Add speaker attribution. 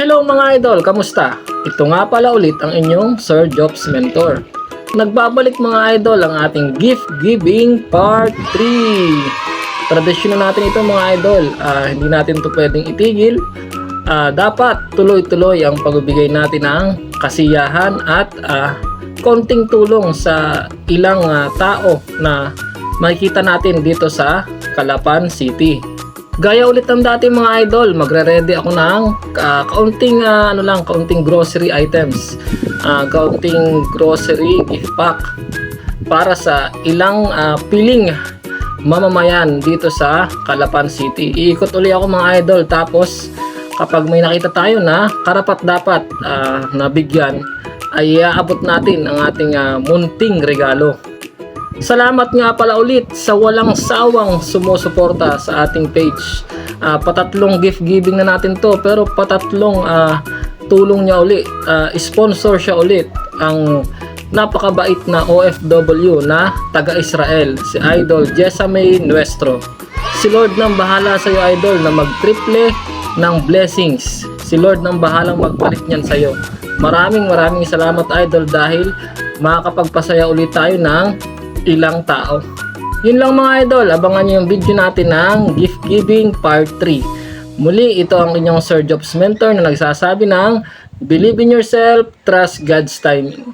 Speaker 1: Hello mga idol, kamusta? Ito nga pala ulit ang inyong Sir Jobs Mentor. Nagbabalik mga idol ang ating gift giving part 3. Tradisyon na natin ito mga idol, hindi natin ito pwedeng itigil. Dapat tuloy-tuloy ang pagbibigay natin ng kasiyahan at konting tulong sa ilang tao na makikita natin dito sa Calapan City. Gaya ulit ng dati mga idol, magre-ready ako ng kaunting grocery items, kaunting grocery gift pack para sa ilang piling mamamayan dito sa Calapan City. Iikot uli ako mga idol, tapos kapag may nakita tayo na karapat-dapat nabigyan, ay aabot natin ang ating munting regalo. Salamat nga pala ulit sa walang sawang sumusuporta sa ating page. Patatlong gift giving na natin to, pero patatlong tulong niya ulit, sponsor siya ulit, ang napakabait na OFW na taga-Israel, si Idol Jessamay Nuestro. Si Lord nang bahala sa iyo idol na mag-triple ng blessings. Si Lord nang bahalang magpalit niyan sa iyo. Maraming salamat idol, dahil makakapagpasaya ulit tayo ng ilang tao. Yun lang mga idol, abangan nyo yung video natin ng gift giving part 3. Muli, ito ang inyong Sir Jobs Mentor na nagsasabi ng believe in yourself, trust God's timing.